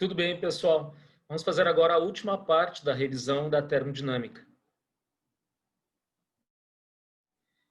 Tudo bem, pessoal? Vamos fazer agora a última parte da revisão da termodinâmica.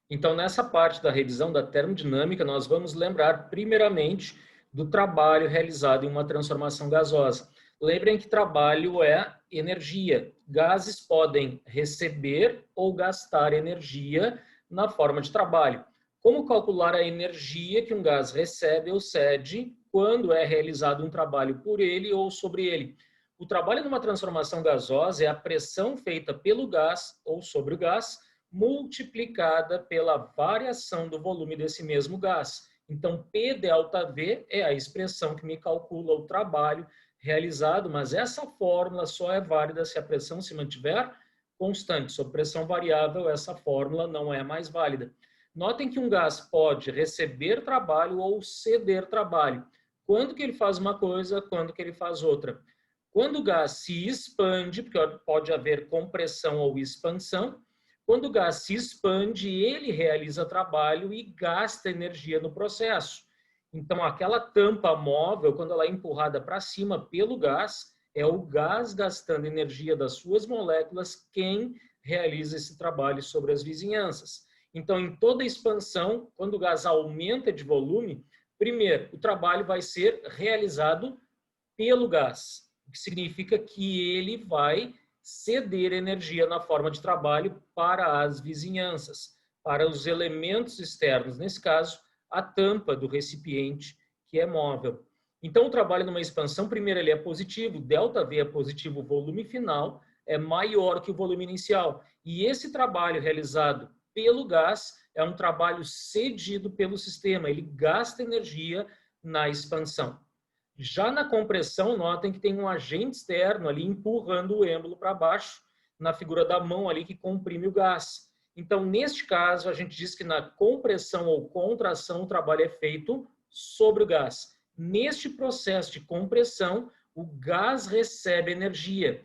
Então, nessa parte da revisão da termodinâmica, nós vamos lembrar, primeiramente, do trabalho realizado em uma transformação gasosa. Lembrem que trabalho é energia. Gases podem receber ou gastar energia na forma de trabalho. Como calcular a energia que um gás recebe ou cede quando é realizado um trabalho por ele ou sobre ele? O trabalho numa transformação gasosa é a pressão feita pelo gás ou sobre o gás, multiplicada pela variação do volume desse mesmo gás. Então, P ΔV é a expressão que me calcula o trabalho realizado, mas essa fórmula só é válida se a pressão se mantiver constante. Sob pressão variável, essa fórmula não é mais válida. Notem que um gás pode receber trabalho ou ceder trabalho. Quando que ele faz uma coisa, quando que ele faz outra. Quando o gás se expande, porque pode haver compressão ou expansão, quando o gás se expande, ele realiza trabalho e gasta energia no processo. Então, aquela tampa móvel, quando ela é empurrada para cima pelo gás, é o gás gastando energia das suas moléculas quem realiza esse trabalho sobre as vizinhanças. Então, em toda expansão, quando o gás aumenta de volume, primeiro, o trabalho vai ser realizado pelo gás, o que significa que ele vai ceder energia na forma de trabalho para as vizinhanças, para os elementos externos, nesse caso, a tampa do recipiente, que é móvel. Então, o trabalho numa expansão, primeiro, ele é positivo, ΔV é positivo, o volume final é maior que o volume inicial. E esse trabalho realizado pelo gás é um trabalho cedido pelo sistema, ele gasta energia na expansão. Já na compressão, notem que tem um agente externo ali empurrando o êmbolo para baixo, na figura da mão ali que comprime o gás. Então, neste caso, a gente diz que na compressão ou contração o trabalho é feito sobre o gás. Neste processo de compressão, o gás recebe energia.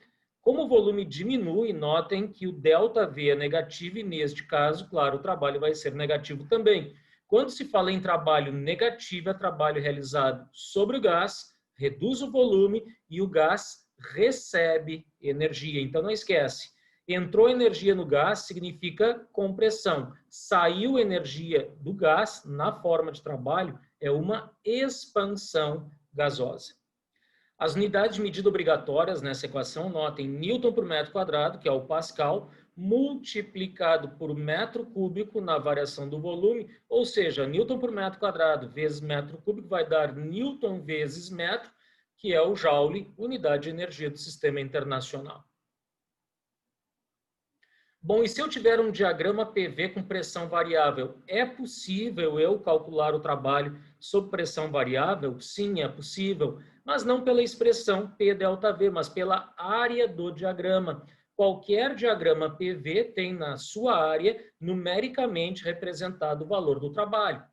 Como o volume diminui, notem que o ΔV é negativo e, neste caso, claro, o trabalho vai ser negativo também. Quando se fala em trabalho negativo, é trabalho realizado sobre o gás, reduz o volume e o gás recebe energia. Então, não esquece, entrou energia no gás significa compressão. Saiu energia do gás na forma de trabalho, é uma expansão gasosa. As unidades de medida obrigatórias nessa equação, notem Newton por metro quadrado, que é o Pascal, multiplicado por metro cúbico na variação do volume, ou seja, Newton por metro quadrado vezes metro cúbico vai dar Newton vezes metro, que é o Joule, unidade de energia do sistema internacional. Bom, e se eu tiver um diagrama PV com pressão variável, é possível eu calcular o trabalho sob pressão variável? Sim, é possível, mas não pela expressão P ΔV, mas pela área do diagrama. Qualquer diagrama PV tem na sua área numericamente representado o valor do trabalho.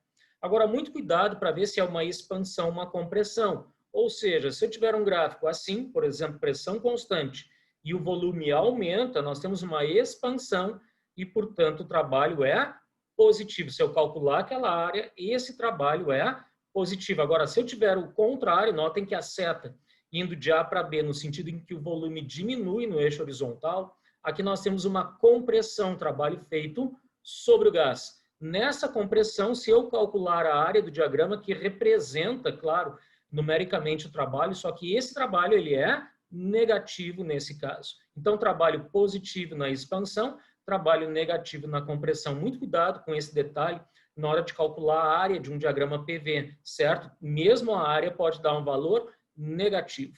Agora, muito cuidado para ver se é uma expansão, uma compressão. Ou seja, se eu tiver um gráfico assim, por exemplo, pressão constante, e o volume aumenta, nós temos uma expansão e, portanto, o trabalho é positivo. Se eu calcular aquela área, esse trabalho é positivo. Agora, se eu tiver o contrário, notem que a seta indo de A para B, no sentido em que o volume diminui no eixo horizontal, aqui nós temos uma compressão, trabalho feito sobre o gás. Nessa compressão, se eu calcular a área do diagrama, que representa, claro, numericamente o trabalho, só que esse trabalho ele é negativo nesse caso. Então, trabalho positivo na expansão, trabalho negativo na compressão. Muito cuidado com esse detalhe na hora de calcular a área de um diagrama PV, certo? Mesmo a área pode dar um valor negativo.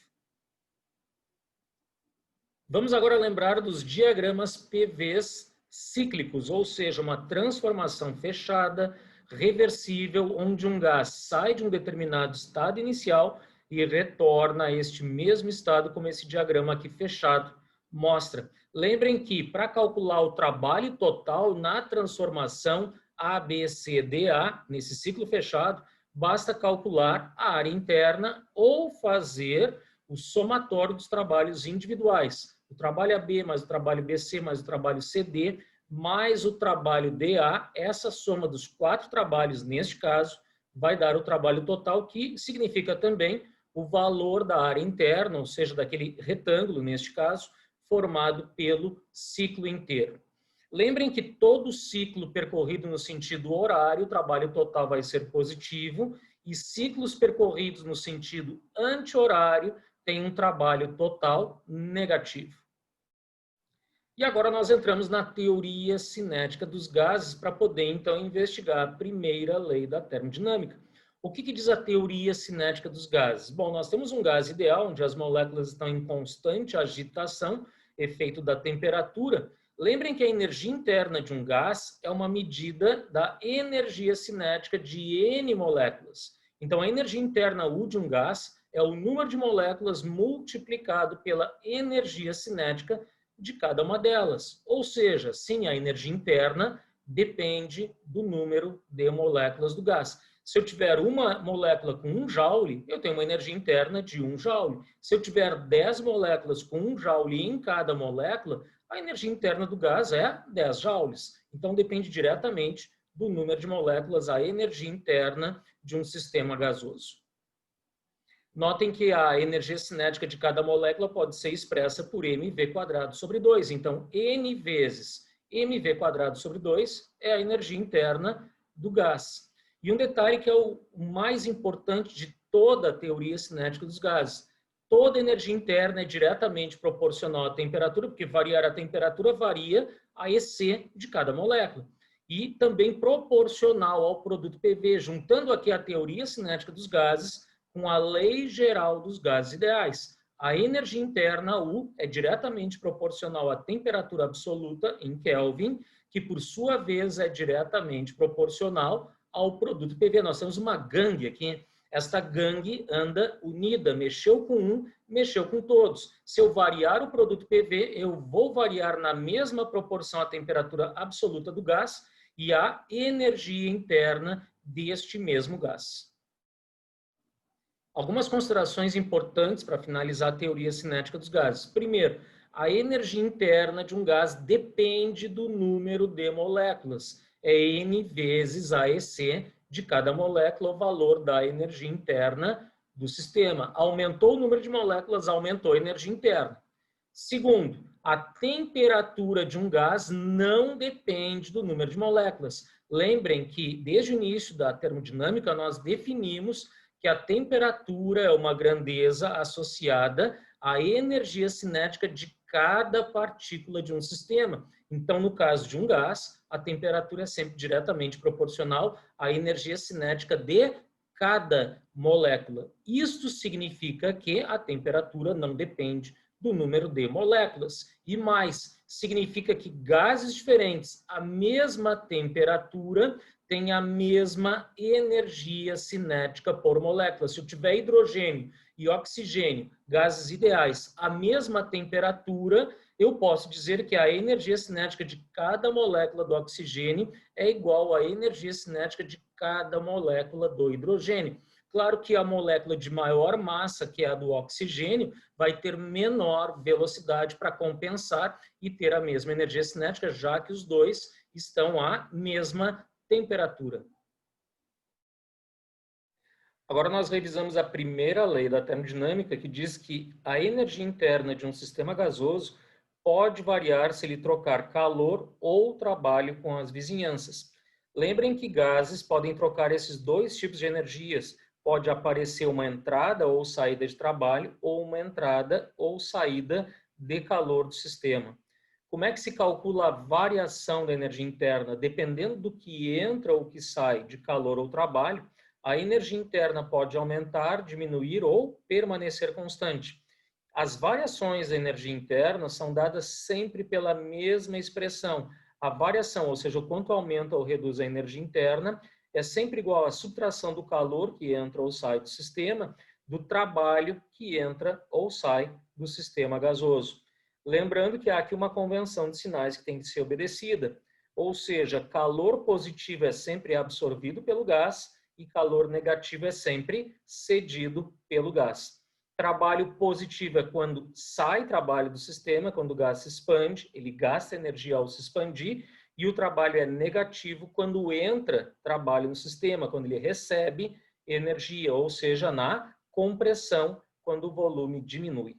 Vamos agora lembrar dos diagramas PVs cíclicos, ou seja, uma transformação fechada, reversível, onde um gás sai de um determinado estado inicial e retorna a este mesmo estado, como esse diagrama aqui fechado mostra. Lembrem que, para calcular o trabalho total na transformação ABCDA, nesse ciclo fechado, basta calcular a área interna ou fazer o somatório dos trabalhos individuais. O trabalho AB mais o trabalho BC mais o trabalho CD mais o trabalho DA, essa soma dos 4 trabalhos, neste caso, vai dar o trabalho total, que significa também o valor da área interna, ou seja, daquele retângulo, neste caso, formado pelo ciclo inteiro. Lembrem que todo ciclo percorrido no sentido horário, o trabalho total vai ser positivo, e ciclos percorridos no sentido anti-horário têm um trabalho total negativo. E agora nós entramos na teoria cinética dos gases para poder, então, investigar a primeira lei da termodinâmica. O que diz a teoria cinética dos gases? Bom, nós temos um gás ideal, onde as moléculas estão em constante agitação, efeito da temperatura. Lembrem que a energia interna de um gás é uma medida da energia cinética de N moléculas. Então, a energia interna U de um gás é o número de moléculas multiplicado pela energia cinética de cada uma delas. Ou seja, sim, a energia interna depende do número de moléculas do gás. Se eu tiver uma molécula com 1 joule, eu tenho uma energia interna de 1 joule. Se eu tiver 10 moléculas com 1 joule em cada molécula, a energia interna do gás é 10 joules. Então, depende diretamente do número de moléculas, a energia interna de um sistema gasoso. Notem que a energia cinética de cada molécula pode ser expressa por mv²/2. Então, N vezes mv²/2 é a energia interna do gás. E um detalhe que é o mais importante de toda a teoria cinética dos gases. Toda energia interna é diretamente proporcional à temperatura, porque variar a temperatura varia a EC de cada molécula. E também proporcional ao produto PV, juntando aqui a teoria cinética dos gases com a lei geral dos gases ideais. A energia interna, U, é diretamente proporcional à temperatura absoluta, em Kelvin, que por sua vez é diretamente proporcional ao produto PV. Nós temos uma gangue aqui. Esta gangue anda unida, mexeu com um, mexeu com todos. Se eu variar o produto PV, eu vou variar na mesma proporção a temperatura absoluta do gás e a energia interna deste mesmo gás. Algumas considerações importantes para finalizar a teoria cinética dos gases. Primeiro, a energia interna de um gás depende do número de moléculas. É N vezes AEC de cada molécula, o valor da energia interna do sistema. Aumentou o número de moléculas, aumentou a energia interna. Segundo, a temperatura de um gás não depende do número de moléculas. Lembrem que, desde o início da termodinâmica, nós definimos que a temperatura é uma grandeza associada à energia cinética de cada partícula de um sistema. Então, no caso de um gás, a temperatura é sempre diretamente proporcional à energia cinética de cada molécula. Isto significa que a temperatura não depende do número de moléculas. E mais, significa que gases diferentes, a mesma temperatura, tem a mesma energia cinética por molécula. Se eu tiver hidrogênio e oxigênio, gases ideais, a mesma temperatura, eu posso dizer que a energia cinética de cada molécula do oxigênio é igual à energia cinética de cada molécula do hidrogênio. Claro que a molécula de maior massa, que é a do oxigênio, vai ter menor velocidade para compensar e ter a mesma energia cinética, já que os dois estão à mesma temperatura. Agora nós revisamos a primeira lei da termodinâmica, que diz que a energia interna de um sistema gasoso pode variar se ele trocar calor ou trabalho com as vizinhanças. Lembrem que gases podem trocar esses dois tipos de energias. Pode aparecer uma entrada ou saída de trabalho ou uma entrada ou saída de calor do sistema. Como é que se calcula a variação da energia interna? Dependendo do que entra ou que sai de calor ou trabalho, a energia interna pode aumentar, diminuir ou permanecer constante. As variações da energia interna são dadas sempre pela mesma expressão. A variação, ou seja, o quanto aumenta ou reduz a energia interna, é sempre igual à subtração do calor que entra ou sai do sistema, do trabalho que entra ou sai do sistema gasoso. Lembrando que há aqui uma convenção de sinais que tem que ser obedecida, ou seja, calor positivo é sempre absorvido pelo gás e calor negativo é sempre cedido pelo gás. Trabalho positivo é quando sai trabalho do sistema, quando o gás se expande, ele gasta energia ao se expandir, e o trabalho é negativo quando entra trabalho no sistema, quando ele recebe energia, ou seja, na compressão, quando o volume diminui.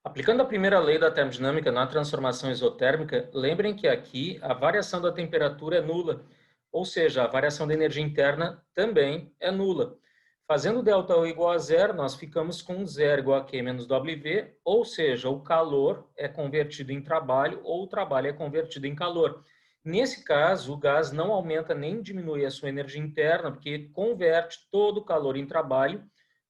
Aplicando a primeira lei da termodinâmica na transformação isotérmica, lembrem que aqui a variação da temperatura é nula, ou seja, a variação da energia interna também é nula. Fazendo ΔU igual a zero, nós ficamos com zero igual a Q menos W, ou seja, o calor é convertido em trabalho ou o trabalho é convertido em calor. Nesse caso, o gás não aumenta nem diminui a sua energia interna, porque converte todo o calor em trabalho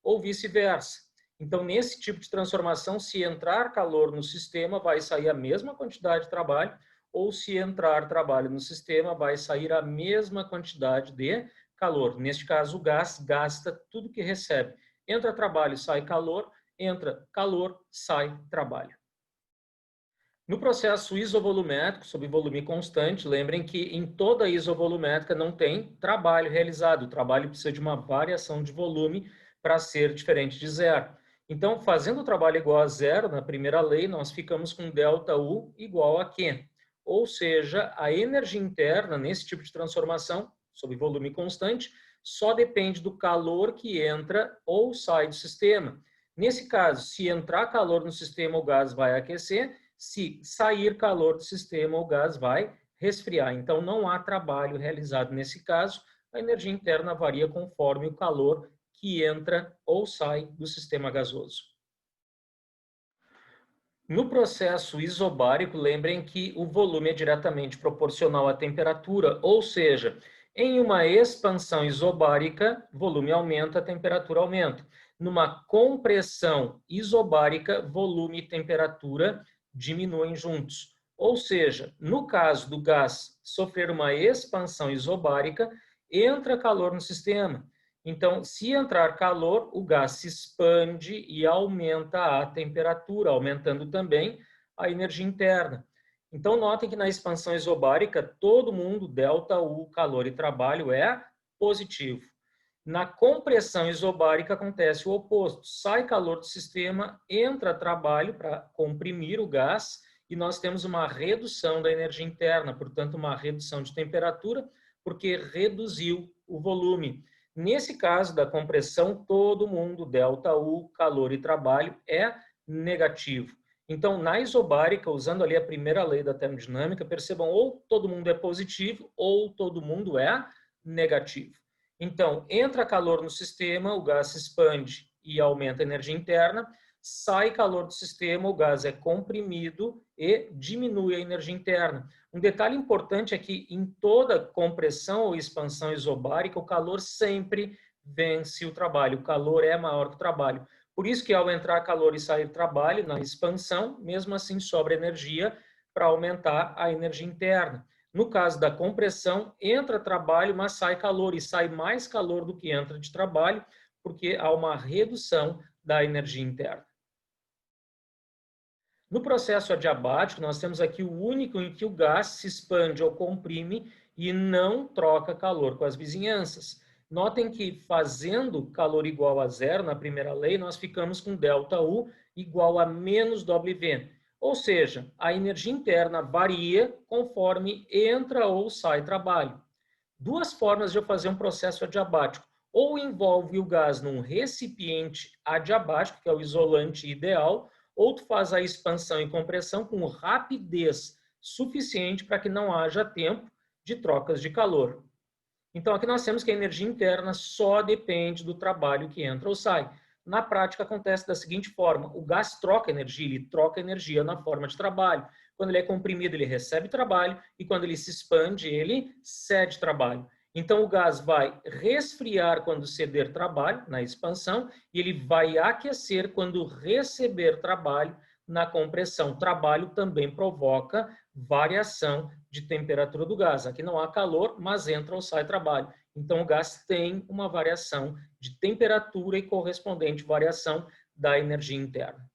ou vice-versa. Então, nesse tipo de transformação, se entrar calor no sistema, vai sair a mesma quantidade de trabalho, ou se entrar trabalho no sistema, vai sair a mesma quantidade de calor. Neste caso, o gás gasta tudo que recebe. Entra trabalho, sai calor, entra calor, sai trabalho. No processo isovolumétrico, sob volume constante, lembrem que em toda isovolumétrica não tem trabalho realizado. O trabalho precisa de uma variação de volume para ser diferente de zero. Então, fazendo o trabalho igual a zero, na primeira lei, nós ficamos com ΔU igual a Q. Ou seja, a energia interna, nesse tipo de transformação, sob volume constante, só depende do calor que entra ou sai do sistema. Nesse caso, se entrar calor no sistema, o gás vai aquecer. Se sair calor do sistema, o gás vai resfriar. Então, não há trabalho realizado nesse caso. A energia interna varia conforme o calor que entra ou sai do sistema gasoso. No processo isobárico, lembrem que o volume é diretamente proporcional à temperatura, ou seja, em uma expansão isobárica, volume aumenta, a temperatura aumenta. Numa compressão isobárica, volume e temperatura diminuem juntos. Ou seja, no caso do gás sofrer uma expansão isobárica, entra calor no sistema. Então, se entrar calor, o gás se expande e aumenta a temperatura, aumentando também a energia interna. Então, notem que na expansão isobárica, todo mundo, ΔU, calor e trabalho, é positivo. Na compressão isobárica acontece o oposto. Sai calor do sistema, entra trabalho para comprimir o gás e nós temos uma redução da energia interna, portanto, uma redução de temperatura, porque reduziu o volume. Nesse caso da compressão, todo mundo, ΔU, calor e trabalho, é negativo. Então, na isobárica, usando ali a primeira lei da termodinâmica, percebam, ou todo mundo é positivo, ou todo mundo é negativo. Então, entra calor no sistema, o gás se expande e aumenta a energia interna, sai calor do sistema, o gás é comprimido e diminui a energia interna. Um detalhe importante é que em toda compressão ou expansão isobárica, o calor sempre vence o trabalho. O calor é maior que o trabalho. Por isso que ao entrar calor e sair trabalho, na expansão, mesmo assim sobra energia para aumentar a energia interna. No caso da compressão, entra trabalho, mas sai calor, e sai mais calor do que entra de trabalho, porque há uma redução da energia interna. No processo adiabático, nós temos aqui o único em que o gás se expande ou comprime e não troca calor com as vizinhanças. Notem que fazendo calor igual a zero na primeira lei, nós ficamos com ΔU igual a menos W. Ou seja, a energia interna varia conforme entra ou sai trabalho. Duas formas de eu fazer um processo adiabático. Ou envolve o gás num recipiente adiabático, que é o isolante ideal, ou tu faz a expansão e compressão com rapidez suficiente para que não haja tempo de trocas de calor. Então, aqui nós temos que a energia interna só depende do trabalho que entra ou sai. Na prática, acontece da seguinte forma: o gás troca energia, ele troca energia na forma de trabalho. Quando ele é comprimido, ele recebe trabalho, e quando ele se expande, ele cede trabalho. Então, o gás vai resfriar quando ceder trabalho, na expansão, e ele vai aquecer quando receber trabalho, na compressão. Trabalho também provoca variação de temperatura do gás. Aqui não há calor, mas entra ou sai trabalho. Então, o gás tem uma variação de temperatura e correspondente variação da energia interna.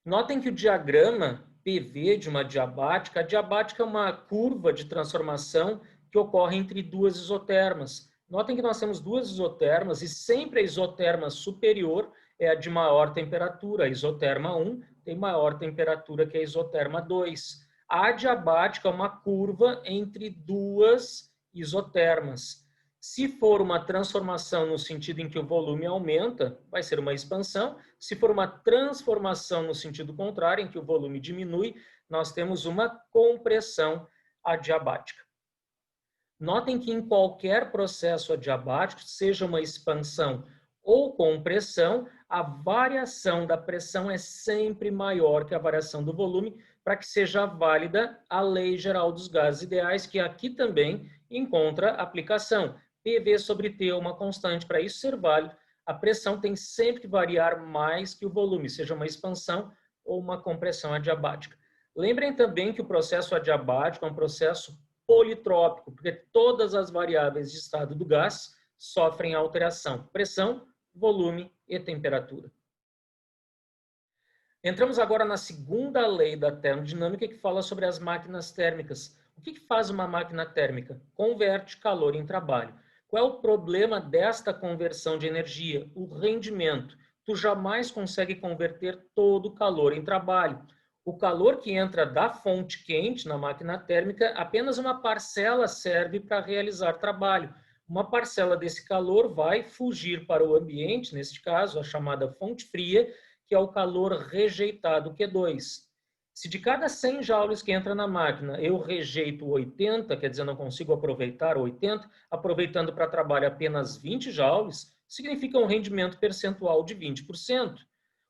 Notem que o diagrama PV de uma diabática, a diabática é uma curva de transformação que ocorre entre duas isotermas. Notem que nós temos duas isotermas e sempre a isoterma superior é a de maior temperatura. A isoterma 1 tem maior temperatura que a isoterma 2. A adiabática é uma curva entre duas isotermas. Se for uma transformação no sentido em que o volume aumenta, vai ser uma expansão. Se for uma transformação no sentido contrário, em que o volume diminui, nós temos uma compressão adiabática. Notem que em qualquer processo adiabático, seja uma expansão ou compressão, a variação da pressão é sempre maior que a variação do volume, para que seja válida a lei geral dos gases ideais, que aqui também encontra aplicação. PV sobre T é uma constante. Para isso ser válido, a pressão tem sempre que variar mais que o volume, seja uma expansão ou uma compressão adiabática. Lembrem também que o processo adiabático é um processo politrópico, porque todas as variáveis de estado do gás sofrem alteração: pressão, volume e temperatura. Entramos agora na segunda lei da termodinâmica, que fala sobre as máquinas térmicas. O que faz uma máquina térmica? Converte calor em trabalho. Qual é o problema desta conversão de energia? O rendimento. Tu jamais consegue converter todo o calor em trabalho. O calor que entra da fonte quente na máquina térmica, apenas uma parcela serve para realizar trabalho. Uma parcela desse calor vai fugir para o ambiente, neste caso, a chamada fonte fria, que é o calor rejeitado, Q2. Se de cada 100 joules que entra na máquina eu rejeito 80, quer dizer, não consigo aproveitar 80, aproveitando para trabalho apenas 20 joules, significa um rendimento percentual de 20%.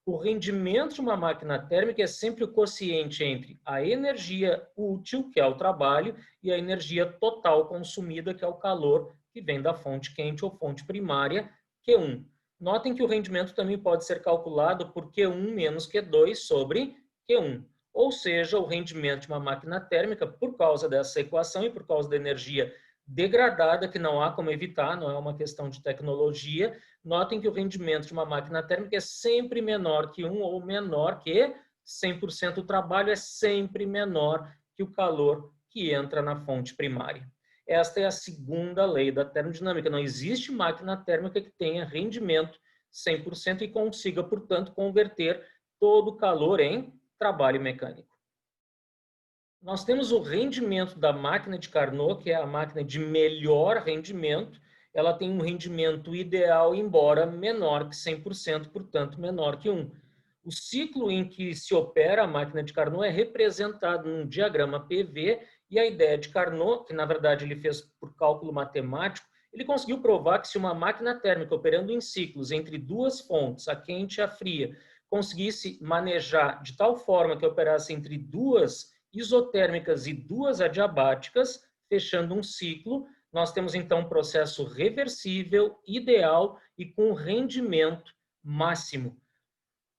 O rendimento de uma máquina térmica é sempre o quociente entre a energia útil, que é o trabalho, e a energia total consumida, que é o calor que vem da fonte quente ou fonte primária, Q1. Notem que o rendimento também pode ser calculado por Q1 menos Q2 sobre Q1. Ou seja, o rendimento de uma máquina térmica, por causa dessa equação e por causa da energia degradada, que não há como evitar, não é uma questão de tecnologia, notem que o rendimento de uma máquina térmica é sempre menor que 1 ou menor que 100%. O trabalho é sempre menor que o calor que entra na fonte primária. Esta é a segunda lei da termodinâmica. Não existe máquina térmica que tenha rendimento 100% e consiga, portanto, converter todo o calor em trabalho mecânico. Nós temos o rendimento da máquina de Carnot, que é a máquina de melhor rendimento. Ela tem um rendimento ideal, embora menor que 100%, portanto, menor que 1. O ciclo em que se opera a máquina de Carnot é representado num diagrama PV, e a ideia de Carnot, que na verdade ele fez por cálculo matemático, ele conseguiu provar que se uma máquina térmica operando em ciclos entre duas fontes, a quente e a fria, conseguisse manejar de tal forma que operasse entre duas isotérmicas e duas adiabáticas, fechando um ciclo, nós temos então um processo reversível, ideal e com rendimento máximo.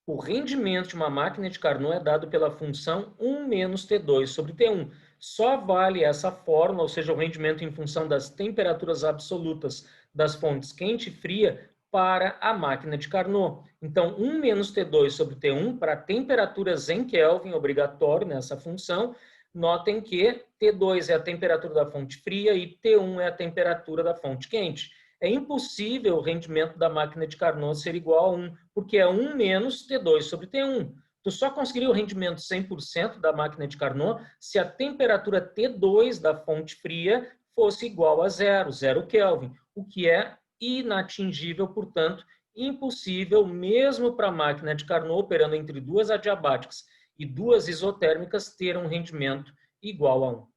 O rendimento de uma máquina de Carnot é dado pela função 1 menos T2 sobre T1. Só vale essa fórmula, ou seja, o rendimento em função das temperaturas absolutas das fontes quente e fria, para a máquina de Carnot. Então, 1 menos T2 sobre T1 para temperaturas em Kelvin, obrigatório nessa função. Notem que T2 é a temperatura da fonte fria e T1 é a temperatura da fonte quente. É impossível o rendimento da máquina de Carnot ser igual a 1, porque é 1 menos T2 sobre T1. Tu só conseguiria o rendimento 100% da máquina de Carnot se a temperatura T2 da fonte fria fosse igual a 0 Kelvin, o que é inatingível, portanto, impossível, mesmo para a máquina de Carnot operando entre duas adiabáticas e duas isotérmicas, ter um rendimento igual a 1.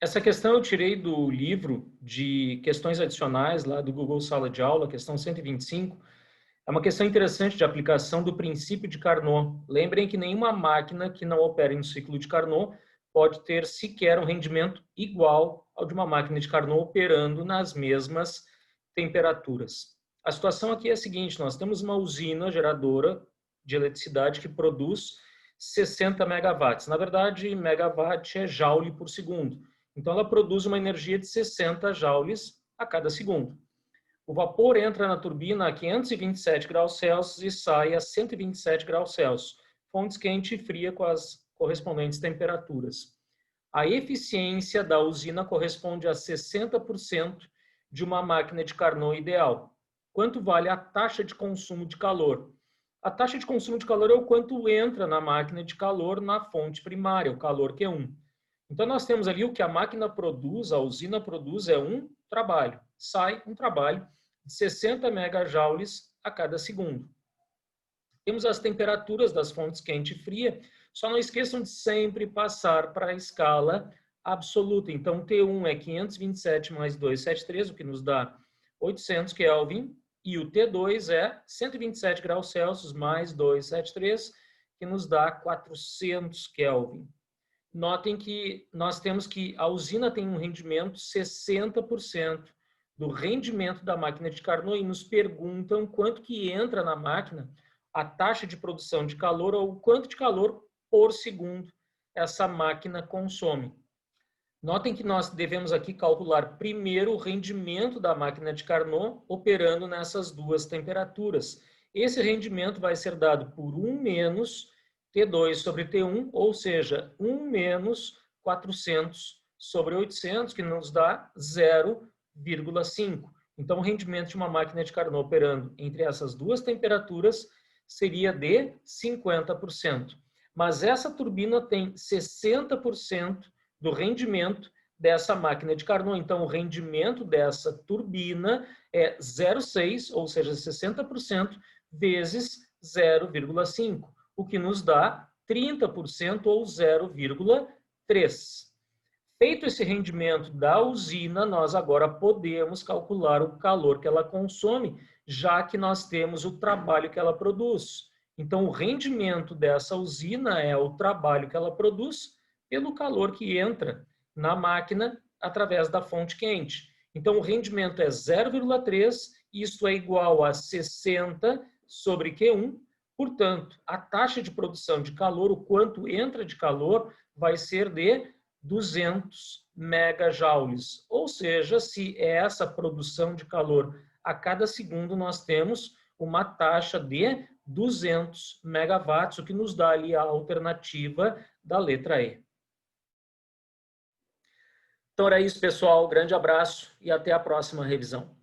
Essa questão eu tirei do livro de questões adicionais lá do Google Sala de Aula, questão 125. É uma questão interessante de aplicação do princípio de Carnot. Lembrem que nenhuma máquina que não opera em ciclo de Carnot pode ter sequer um rendimento igual ao de uma máquina de Carnot operando nas mesmas temperaturas. A situação aqui é a seguinte: nós temos uma usina geradora de eletricidade que produz 60 megawatts. Na verdade, megawatt é joule por segundo. Então, ela produz uma energia de 60 joules a cada segundo. O vapor entra na turbina a 527 graus Celsius e sai a 127 graus Celsius. Fontes quente e fria com as correspondentes temperaturas. A eficiência da usina corresponde a 60% de uma máquina de Carnot ideal. Quanto vale a taxa de consumo de calor? A taxa de consumo de calor é o quanto entra na máquina de calor na fonte primária, o calor Q1. Então, nós temos ali o que a máquina produz, a usina produz é um trabalho. Sai um trabalho de 60 megajoules a cada segundo. Temos as temperaturas das fontes quente e fria. Só não esqueçam de sempre passar para a escala absoluta. Então, T1 é 527 mais 273, o que nos dá 800 Kelvin. E o T2 é 127 graus Celsius mais 273, que nos dá 400 Kelvin. Notem que nós temos que a usina tem um rendimento 60% do rendimento da máquina de Carnot e nos perguntam quanto que entra na máquina a taxa de produção de calor ou quanto de calor por segundo essa máquina consome. Notem que nós devemos aqui calcular primeiro o rendimento da máquina de Carnot operando nessas duas temperaturas. Esse rendimento vai ser dado por 1 menos T2 sobre T1, ou seja, 1 menos 400 sobre 800, que nos dá 0,5. Então, o rendimento de uma máquina de Carnot operando entre essas duas temperaturas seria de 50%. Mas essa turbina tem 60% do rendimento dessa máquina de Carnot. Então, o rendimento dessa turbina é 0,6, ou seja, 60% vezes 0,5, o que nos dá 30% ou 0,3. Feito esse rendimento da usina, nós agora podemos calcular o calor que ela consome, já que nós temos o trabalho que ela produz. Então, o rendimento dessa usina é o trabalho que ela produz pelo calor que entra na máquina através da fonte quente. Então, o rendimento é 0,3, isto é igual a 60 sobre Q1. Portanto, a taxa de produção de calor, o quanto entra de calor, vai ser de 200 megajoules. Ou seja, se é essa produção de calor a cada segundo, nós temos uma taxa de 200 megawatts, o que nos dá ali a alternativa da letra E. Então era isso, pessoal. Grande abraço e até a próxima revisão.